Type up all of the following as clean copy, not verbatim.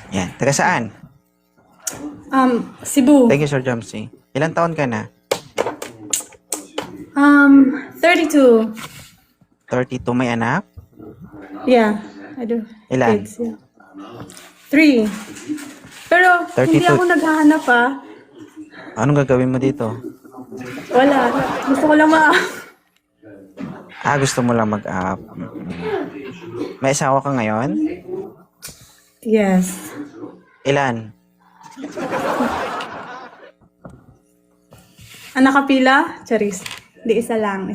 Yan. Taga saan? Cebu. Thank you, Sir Jamsi. Ilang taon ka na? 32. 32. May anak? Yeah, I do. Ilan? Kids, yeah. 3. Pero, hindi 32. ako naghahanap Anong gagawin mo dito? Wala. Gusto ko lang Gusto mo lang mag-up. May asawa ka ngayon? Yes. Ilan? Anak kapila? Charis. Hindi, isa lang.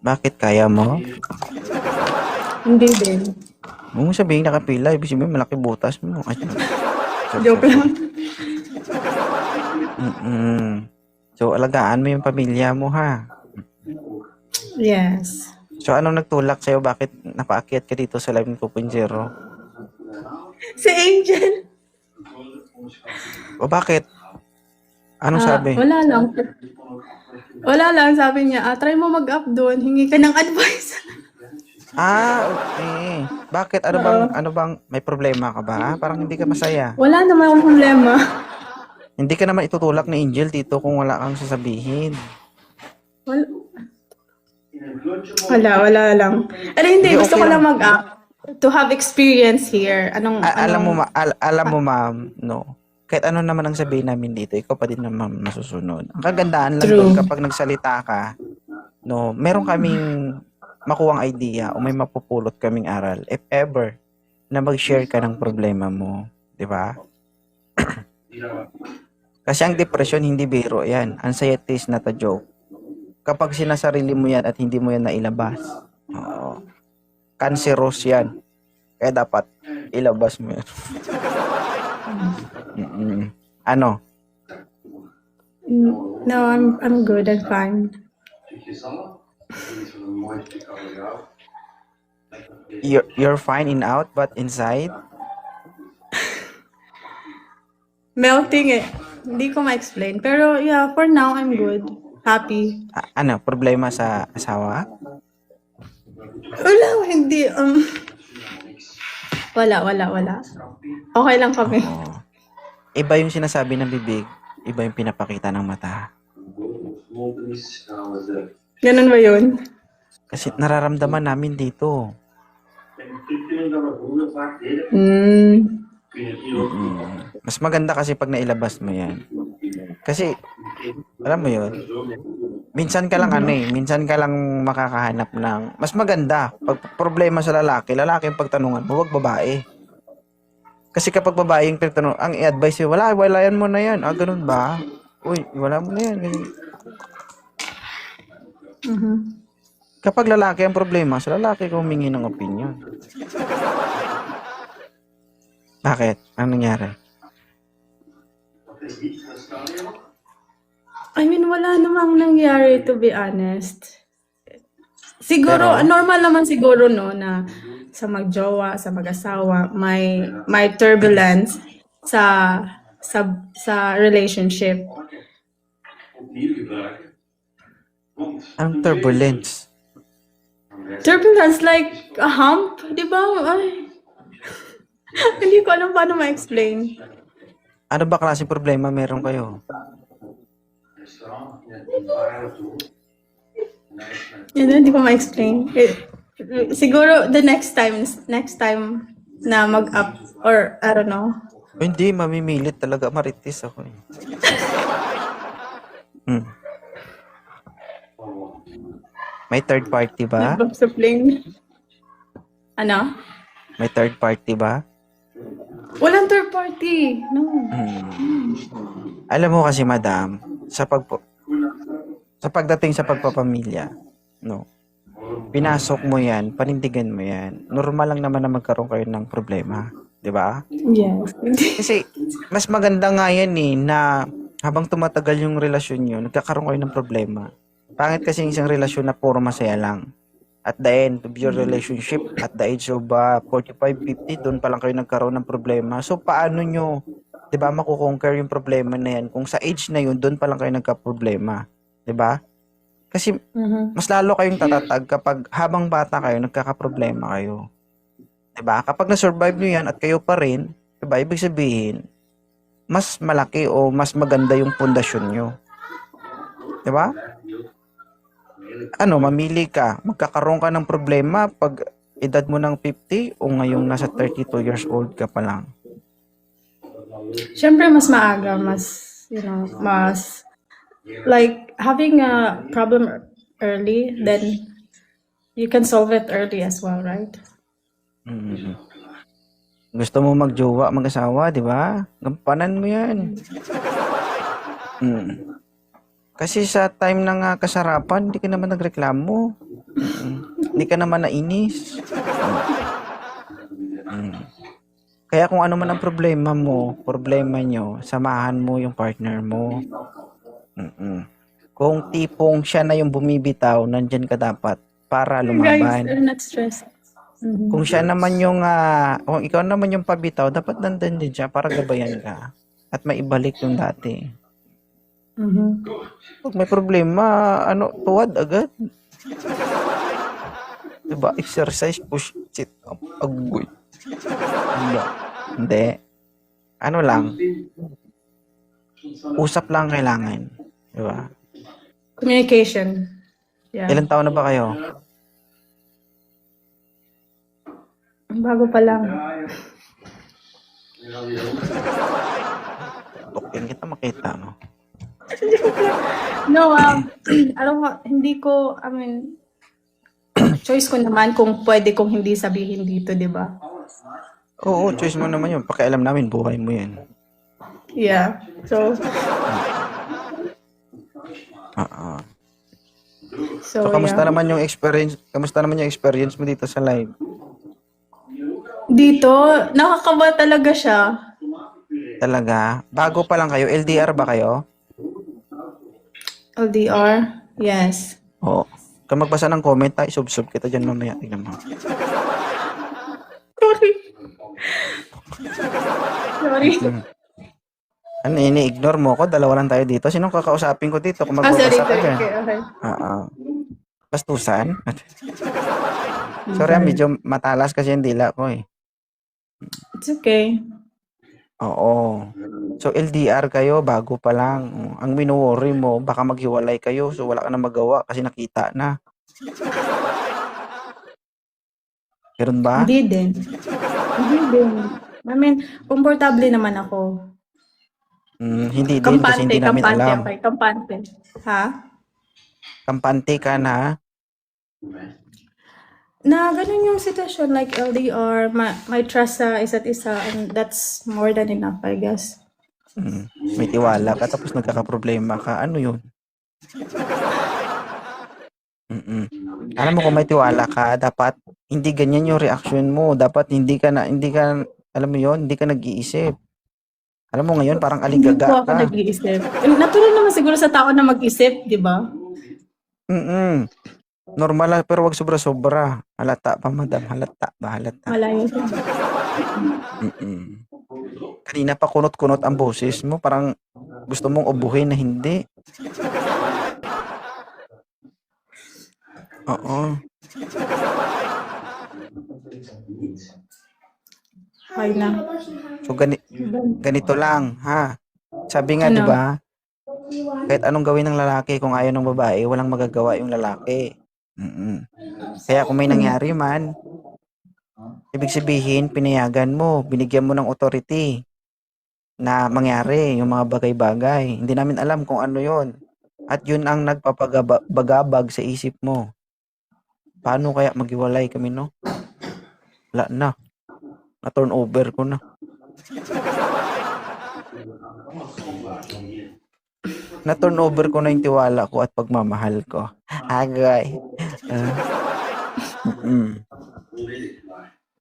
Bakit kaya mo? Hindi din. Huwag mo sabihin nakapila. Ibig sabihin malaki butas mo. Ay, Joke lang. So, alagaan mo yung pamilya mo, ha? Yes. So, anong nagtulak sa'yo? Bakit napaakyat ka dito sa Live 2.0? Si Angel. O bakit? Anong sabi? Wala lang, sabi niya, try mo mag-up doon, hingi ka ng advice. Okay. Bakit? Ano bang, may problema ka ba? Parang hindi ka masaya. Wala naman akong problema. Hindi ka naman itutulak ni Angel dito kung wala kang sasabihin. Wala lang. Pero hindi, Hindi, gusto okay ko lang. lang mag-up. To have experience here. Alam mo, ma'am, no. Kahit ano naman ang sabihin namin dito, ikaw pa din naman masusunod. Ang kagandaan lang True. doon kapag nagsalita ka, no, meron kaming makuwang idea o may mapupulot kaming aral, if ever, na mag-share ka ng problema mo. Di ba? Kasi ang depression, hindi biro yan. Anxiety is not a joke. Kapag sinasarili mo yan at hindi mo yan nailabas, cancerous yan. Kaya dapat ilabas mo yan. Ano? No, I'm good. I'm fine. You're fine in out, but inside? Melting eh. Hindi ko ma-explain. Pero yeah, for now, I'm good. Happy. Ano? Problema sa asawa? Wala, hindi. Wala. Okay lang kami. Iba yung sinasabi ng bibig, iba yung pinapakita ng mata. Ganun ba yun? Kasi nararamdaman namin dito. Mas maganda kasi pag nailabas mo yan. Kasi, alam mo yun, minsan ka lang minsan ka lang makakahanap ng, mas maganda, pag problema sa lalaki yung pagtanungan mo, wag babae. Kasi kapag babae yung pagtanong, ang i-advise yun, wala yan mo na yan. Ganun ba? Uy, wala mo na yan. Kapag lalaki ang problema, sa lalaki ka humingi ng opinion. Bakit? Anong nangyari? I mean, wala namang nangyari, to be honest. Siguro, Pero, normal naman siguro, no, na sa magjowa, sa mag-asawa, may turbulence sa relationship. ang turbulence. Turbulence like a hump, di ba? Ay. Hindi ko alam paano ma-explain. Ano ba klaseng problema meron kayo? Yan, hindi ko ma-explain. Siguro the next time na mag-up or I don't know. Hindi, mamimilit talaga. Maritis ako eh. May third party ba? Nag-suppling. Ano? May third party ba? Walang third party. No. Alam mo kasi, madam, sa pagdating sa pagpapamilya, no, pinasok mo yan, panindigan mo yan, normal lang naman na magkaroon kayo ng problema. Di ba? Yes. Kasi, mas maganda nga yan na habang tumatagal yung relasyon nyo, nagkakaroon kayo ng problema. Pangit kasi yung isang relasyon na puro masaya lang. At the end of your relationship, at the age of 45, 50, doon pa lang kayo nagkaroon ng problema. So, paano nyo, di ba, makukonquer yung problema na yan? Kung sa age na yun, doon pa lang kayo nagka-problema. Di ba? Kasi, mas lalo kayong tatatag kapag habang bata kayo, nagkakaproblema kayo. Di ba? Kapag na-survive nyo yan at kayo pa rin, Diba? Ibig sabihin, mas malaki o mas maganda yung pundasyon nyo. Diba? Ano, mamili ka. Magkakaroon ka ng problema pag edad mo ng 50 o ngayong nasa 32 years old ka pa lang. Siyempre, mas maaga, mas, like, having a problem early, then you can solve it early as well, right? Mm. Gusto mo magjowa, mag-asawa, di ba? Gampanan mo yan. Mm. Kasi sa time ng kasarapan, hindi ka naman nagreklamo. Hindi ka naman nainis. Kaya kung ano man ang problema nyo, samahan mo yung partner mo. Kung tipong siya na yung bumibitaw, nandyan ka dapat para Guys, lumaban. I'm not stressed. Kung siya naman yung, kung ikaw naman yung pabitaw, dapat nandun din siya para gabayan ka. At maibalik yung dati. Pag may problema, tuwad agad. Diba? Exercise, push, sit up, agoy. Diba? Hindi. Ano lang, usap lang kailangan. Diba? Communication. Yeah. Ilan taon na ba kayo? Bago pa lang. Tukin kita makita, no? No, hindi ko, choice ko naman kung pwede kong hindi sabihin dito, di ba? Oo, choice mo naman yun. Pakialam namin, buhay mo yan. Yeah. So, So, kamusta naman yung experience mo dito sa live? Dito, nakakaba talaga siya. Talaga? Bago pa lang kayo? LDR ba kayo? LDR? Yes. Oo. Kung magbasa ng comment, sub kita dyan mamaya. Tignan mo. Sorry. Sorry. Ano, ini-ignore mo ko? Dalawa lang tayo dito. Sinong kakausapin ko dito kung Sorry, magbabasa ka sorry. dyan? Okay. Bastusan? Sorry, medyo matalas kasi yung dila ko eh. It's okay. Oo. So, LDR kayo, bago pa lang. Ang minuworry mo, baka maghiwalay kayo, so wala ka na magawa kasi nakita na. Meron ba? Hindi din. Komportable naman ako. Hindi din kasi hindi namin alam. Okay, kampante. Ha? Kampante ka na? Na ganun yung sitwasyon, like LDR, may trust sa isa't isa, and that's more than enough, I guess. May tiwala ka tapos nagkakaproblema ka. Ano yun? Alam mo kung may tiwala ka, dapat hindi ganyan yung reaction mo. Dapat hindi ka, alam mo yun, hindi ka nag-iisip. Alam mo ngayon, parang Hindi aligaga po ako ka. nag-iisip. Natural naman siguro sa tao na mag-isip, di ba? Normal lang, pero wag sobra-sobra. Halata pa, madam. Halata. Malayo siya. Kanina pa kunot-kunot ang boses mo. Parang gusto mong ubuhin na hindi. Oo. Ay na. So, ganito lang, ha? Sabi nga, Ano? di ba? Kahit anong gawin ng lalaki, kung ayaw ng babae, walang magagawa yung lalaki. Kaya kung may nangyari man, ibig sabihin, pinayagan mo, binigyan mo ng authority na mangyari yung mga bagay-bagay. Hindi namin alam kung ano yon. At yun ang nagpapagabag sa isip mo. Paano kaya maghiwalay kami, no? Wala na. Na-turn over ko na. Na-turn over ko na yung tiwala ko at pagmamahal ko. Agay.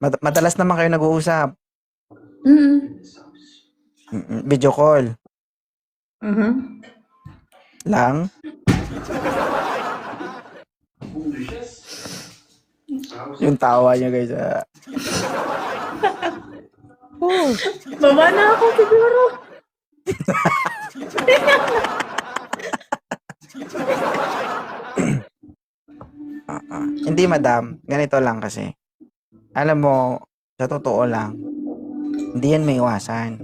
Madalas naman kayo nag-uusap. Video call. Lang. Yung tawa niya, guys. Baba na ako siguro. Hindi, madam. Ganito lang kasi. Alam mo, sa totoo lang, Hindi yan maiwasan.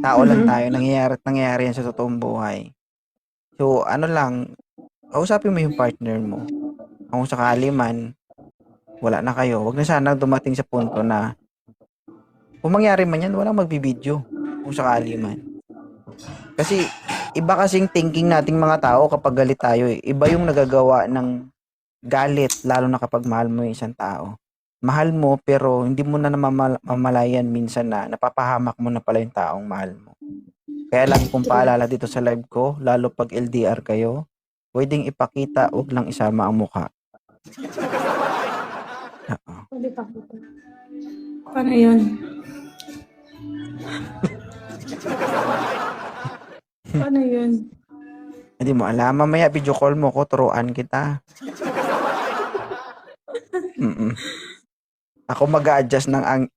Tao lang tayo, nangyayari at nangyayari yan sa totoong buhay. So, ano lang, kausapin mo yung partner mo. Kung sakali man, wala na kayo, wag na sana dumating sa punto na kung mangyari man yan, walang magbibideo. Kung sakali man. Kasi, iba kasing thinking nating mga tao kapag galit tayo eh. Iba yung nagagawa ng galit, lalo na kapag mahal mo yung isang tao. Mahal mo, pero hindi mo na namamalayan minsan na napapahamak mo na pala yung taong mahal mo. Kaya lagi kong paalala dito sa live ko, lalo pag LDR kayo, pwedeng ipakita, wag lang isama ang mukha. Oo. Pwede pa po. Paano yun? Paano yun? Hindi mo alam, mamaya video call mo ko, turuan kita. Ako mag-a-adjust ng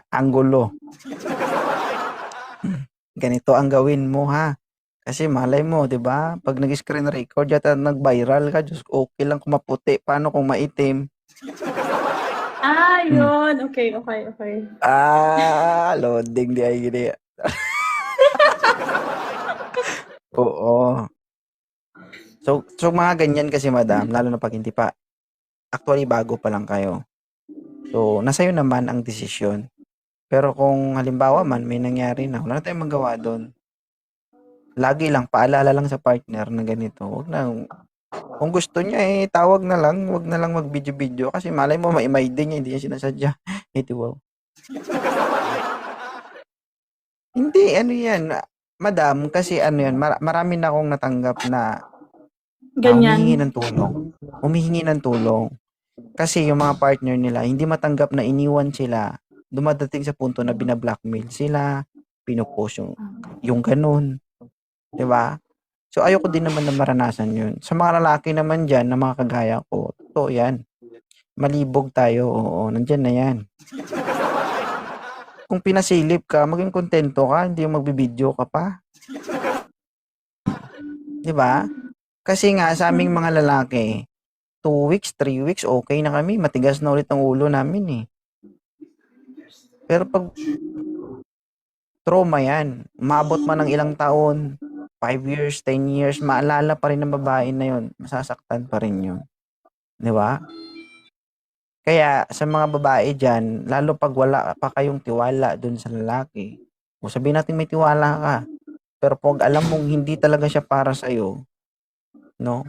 anggulo. Ganito ang gawin mo ha. Kasi malay mo, 'di ba? Pag nag-screen record yata nag-viral ka, Diyos ko, okay lang kung maputi, paano kung maitim? Yun. Okay. Loading di ay gini. Oo. So mga ganyan kasi madam, lalo na pag hindi pa, actually bago pa lang kayo. So, nasa iyo naman ang desisyon. Pero kung halimbawa man may nangyari na, wala na tayong magawa doon. Lagi lang, paalala lang sa partner na ganito. Wag na, kung gusto niya tawag na lang, wag na lang mag-video-video kasi malay mo maimay din niya, hindi niya sinasadya. Wow. Hindi, ano yan, madam, kasi ano yan, marami na akong natanggap na humihingi Ganyan. ng tulong. Humihingi ng tulong. Kasi yung mga partner nila, hindi matanggap na iniwan sila. Dumadating sa punto na binablockmail sila, pinupost yung ganun. 'Di ba? So, ayoko din naman na maranasan yun. Sa mga lalaki naman dyan, na mga kagaya ko, totoo yan. Malibog tayo, oo, nandyan na yan. Kung pinasilip ka, maging kontento ka, hindi yung magbibideo ka pa. 'Di ba? Kasi nga, sa aming mga lalaki, 2 weeks, 3 weeks, okay na kami. Matigas na ulit ang ulo namin eh. Pero pag trauma yan, umabot man ng ilang taon, 5 years, 10 years, maalala pa rin ng babae na yun. Masasaktan pa rin yun. 'Di ba? Kaya sa mga babae dyan, lalo pag wala pa kayong tiwala dun sa lalaki, o sabihin natin may tiwala ka, pero pag alam mong hindi talaga siya para sa'yo, no?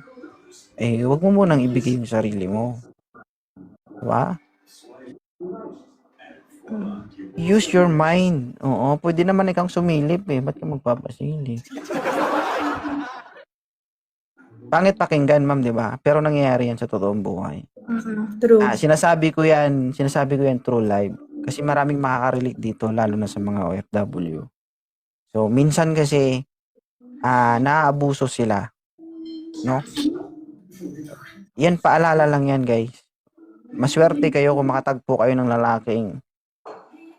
Wag mo munang ibigay yung sarili mo. Diba? Use your mind. Oo, pwede naman ikang sumilip Ba't ka magpapasilip? Pangit pakinggan, ma'am, di ba? Pero nangyayari yan sa totoong buhay. True. Sinasabi ko yan true live. Kasi maraming makaka-relate dito, lalo na sa mga OFW. So, minsan kasi, naaabuso sila. No? Yan, paalala lang yan, guys. Maswerte kayo kung makatagpo kayo ng lalaking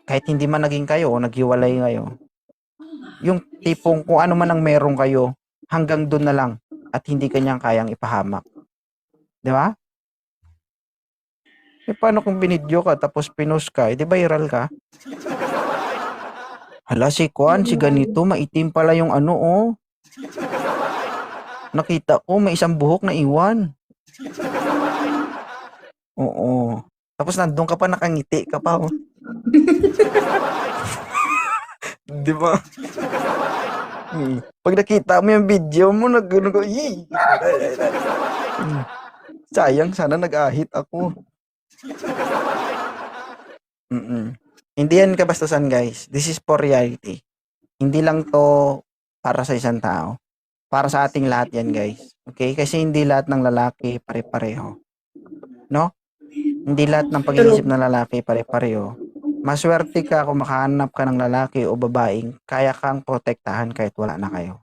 kahit hindi man naging kayo o naghiwalay kayo. Yung tipong kung ano man ang meron kayo, hanggang doon na lang at hindi kanyang kayang ipahamak. Di ba? Paano kung binidyo ka tapos pinost ka, di viral ka? Hala, si Kwan, si ganito, maitim pala yung ano, oh. Nakita ko, may isang buhok na iwan. Oo. Tapos nandun ka pa, nakangiti ka pa, oh. Di ba? Pag nakita mo yung video mo, sayang, sana nag-ahit ako. Hindi yan kabastusan, guys. This is for reality. Hindi lang to para sa isang tao. Para sa ating lahat yan, guys. Okay? Kasi hindi lahat ng lalaki pare-pareho. No? Hindi lahat ng pag-iisip ng lalaki pare-pareho. Maswerte ka kung makahanap ka ng lalaki o babaeng kaya kang protektahan kahit wala na kayo.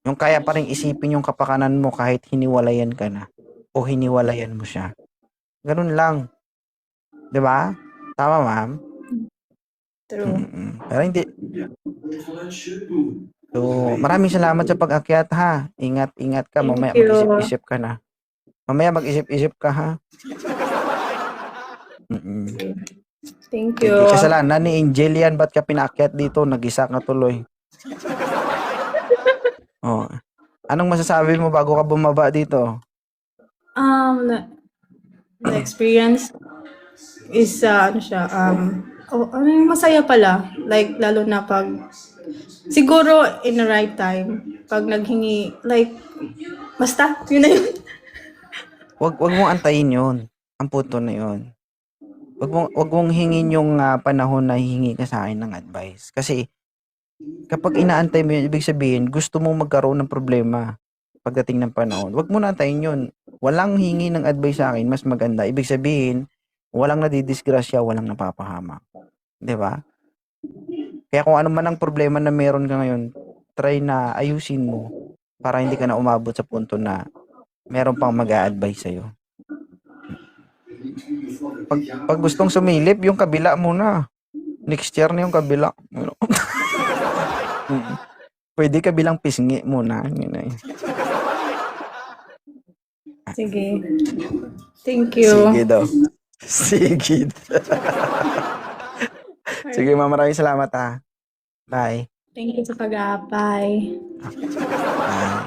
Yung kaya pa rin isipin yung kapakanan mo kahit hiniwalayan ka na o hiniwalayan mo siya. Ganun lang. 'Di ba? Tama, ma'am? True. Pero hindi. So, maraming salamat sa pag-akyat ha. Ingat ka. Mamaya mag-isip-isip ka na. Mamaya mag-isip-isip ka ha. Thank Sige, you. kasalanan ni Angel yan. Ba't ka pinaakyat dito? Nag-isa ka tuloy. Oh. Anong masasabi mo bago ka bumaba dito? The experience is ano siya, ano yung masaya pala. Like, lalo na pag, siguro in the right time, pag naghingi, like, basta, yun na yun. Wag mong antayin yun. Ang punto na yun. Wag mong hingin yung panahon na hihingi ka sa akin ng advice. Kasi, kapag inaantay mo yun, ibig sabihin, gusto mong magkaroon ng problema pagdating ng panahon. Wag mo na antayin yun. Walang hingi ng advice sa akin, mas maganda. Ibig sabihin, walang nadidisgrasya, walang napapahamak. 'Di ba? Kaya kung ano man ang problema na meron ka ngayon, try na ayusin mo para hindi ka na umabot sa punto na meron pang mag-a-advise sa'yo. Pag gustong sumilip, yung kabila muna. Next year na yung kabila. Pwede kabilang pisngi muna. Yun na yun. Sige. Thank you. Sige daw. Sige. Sige, maraming salamat ha. Bye. Thank you sa pag-aapay. Bye.